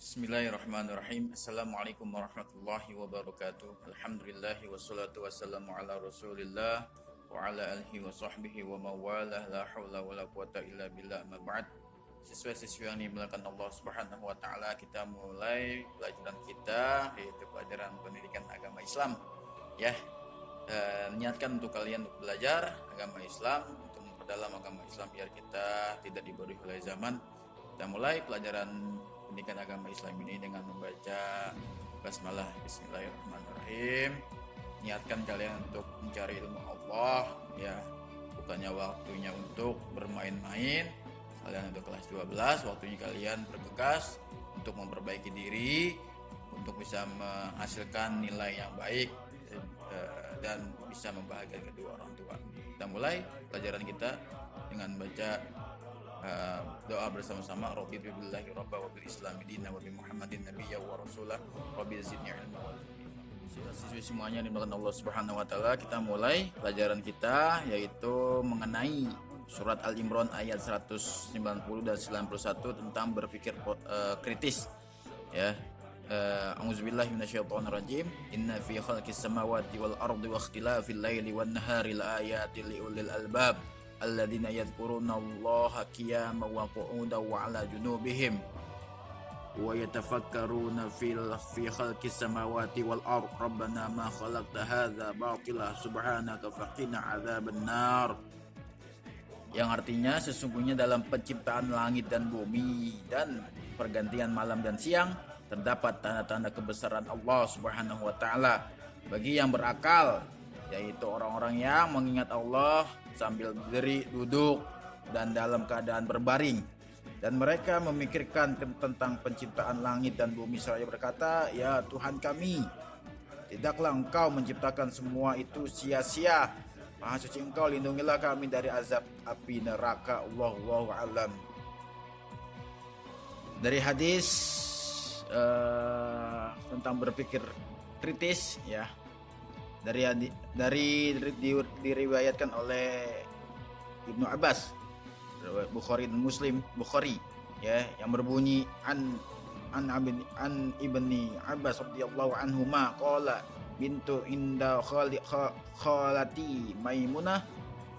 Bismillahirrahmanirrahim. Assalamualaikum warahmatullahi wabarakatuh. Alhamdulillahi wassalatu wassalamu ala rasulillah wa ala alihi wa sahbihi wa mawalah. La hawla wa la quwata illa billah, amma ba'd. Siswa-siswi yang dimulakan Allah subhanahu wa ta'ala, kita mulai pelajaran kita, yaitu pelajaran pendidikan agama Islam. Ya, niatkan untuk kalian untuk belajar agama Islam, untuk memperdalam agama Islam biar kita tidak dibodohi oleh zaman. Kita mulai pelajaran pendidikan agama Islam ini dengan membaca basmalah. Bismillahirrahmanirrahim. Niatkan kalian untuk mencari ilmu Allah, ya, bukannya waktunya untuk bermain-main. Kalian untuk kelas 12, waktunya kalian bergegas untuk memperbaiki diri, untuk bisa menghasilkan nilai yang baik dan bisa membahagiakan kedua orang tua. Kita mulai pelajaran kita dengan baca doa bersama-sama. Raditu billahi rabba wa bil islami dina wa bi Muhammadin nabiyya wa rasulah rabbi zidni ilma wa siswa-siswi semuanya dimulakan Allah Subhanahu wa taala, kita mulai pelajaran kita, yaitu mengenai surat Al-Imran ayat 190 dan 91 tentang berpikir kritis, ya. A'udzubillahi minasyaitonirrajim. Inna fi khalqis samawati wal ardi wa ikhtilafil laili wan nahari laayatin liulil albab alladzina yadhkurunallaha qiyaman wa qu'udan wa 'ala junubihim wa yatafakkaruna fi khalqis samawati wal ard rabbana ma khalaqta hadza batila subhanaka faqina 'adzaban nar. Yang artinya, sesungguhnya dalam penciptaan langit dan bumi dan pergantian malam dan siang terdapat tanda-tanda kebesaran Allah Subhanahu wa taala bagi yang berakal, yaitu orang-orang yang mengingat Allah sambil berdiri, duduk, dan dalam keadaan berbaring. Dan mereka memikirkan tentang penciptaan langit dan bumi seraya berkata, ya Tuhan kami, tidaklah Engkau menciptakan semua itu sia-sia. Maha suci Engkau, lindungilah kami dari azab api neraka. Wallahu a'lam. Dari hadis tentang berpikir kritis, ya, diriwayatkan oleh Ibnu Abbas, Bukhari dan Muslim, Bukhari, ya, yang berbunyi an ibni Abbas radhiyallahu anhuma qala bintu inda khalati Maimunah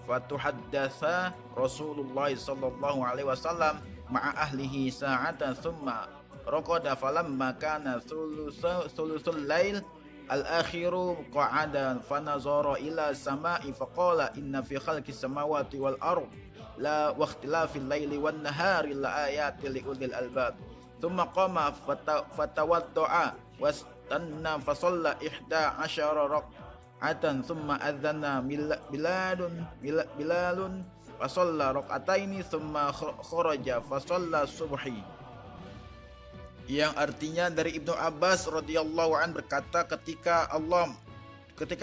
fatuhaddatsa Rasulullah sallallahu alaihi wasallam ma'a ahlihi sa'atan thumma raqada falamma kana thuluthul lail al-akhiru qa'ada fanazara ila samai faqala inna fi khalqis samawati wal ard la wa ikhtilafil laili wan nahari la ayatin li ulil albab thumma qama fatawadda'a wastanna fasalla 11 rak'atan thumma adzana bilalun fasalla rak'ataini thumma kharaja fasalla subhi. Yang artinya dari Ibnu Abbas radhiyallahu an berkata, ketika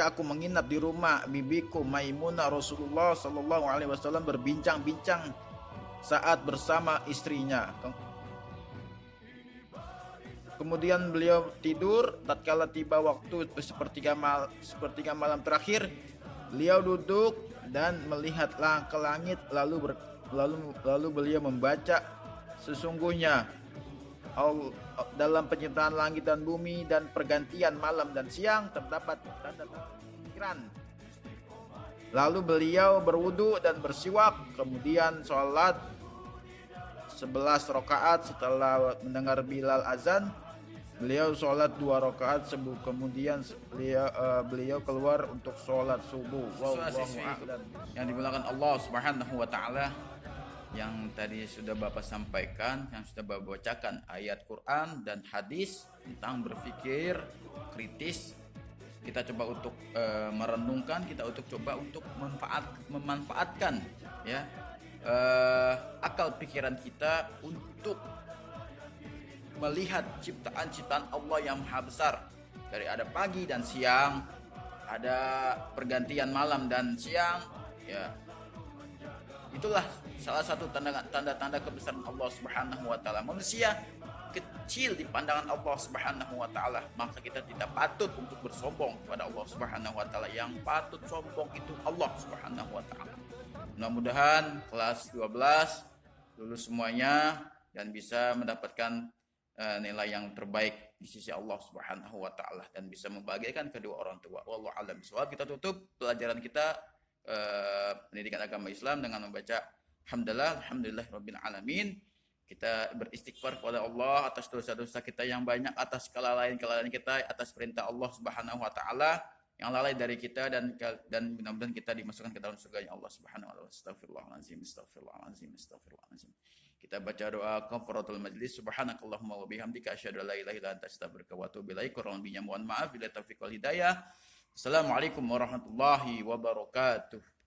aku menginap di rumah bibiku Maimunah, Rasulullah sallallahu alaihi wasallam berbincang-bincang saat bersama istrinya. Kemudian beliau tidur tatkala tiba waktu sepertiga malam terakhir. Beliau duduk dan melihat ke langit, lalu beliau membaca, sesungguhnya dalam penciptaan langit dan bumi dan pergantian malam dan siang terdapat tanda-tanda pikiran. Lalu beliau berwudu dan bersiwak, kemudian sholat 11 rakaat. Setelah mendengar Bilal azan, beliau sholat 2 rakaat kemudian beliau keluar untuk sholat subuh. Wallahu a'lam. Yang dimulakan Allah Subhanahu wa taala, yang tadi sudah Bapak sampaikan, yang sudah Bapak bacakan ayat Quran dan hadis tentang berpikir kritis, kita coba untuk merenungkan, kita coba untuk memanfaatkan, ya, akal pikiran kita untuk melihat ciptaan-ciptaan Allah yang maha besar. Dari ada pagi dan siang, ada pergantian malam dan siang, ya. Itulah salah satu tanda-tanda kebesaran Allah Subhanahu wa taala. Manusia kecil di pandangan Allah Subhanahu wa taala, maka kita tidak patut untuk bersombong kepada Allah Subhanahu wa taala. Yang patut sombong itu Allah Subhanahu wa taala. Mudah-mudahan kelas 12 lulus semuanya dan bisa mendapatkan nilai yang terbaik di sisi Allah Subhanahu wa taala dan bisa membahagiakan kedua orang tua. Wallahu a'lam bishawab. Kita tutup pelajaran kita pendidikan agama Islam dengan membaca alhamdulillahirabbil alamin. Kita beristighfar kepada Allah atas dosa-dosa kita yang banyak, atas kelalaian kita, atas perintah Allah Subhanahu wa taala yang lalai dari kita, dan mudah-mudahan kita dimasukkan ke dalam surga Allah Subhanahu wa taala. Astagfirullahalazim, astagfirullahalazim, astagfirullahalazim. Kita baca doa kafaratul majlis. Subhanakallahumma wa bihamdika asyhadu an la ilaha illa anta astaghfiruka wa atubu ilaik. Kurang lebihnya mohon maaf. Bila taufiq wal hidayah. Assalamualaikum warahmatullahi wabarakatuh.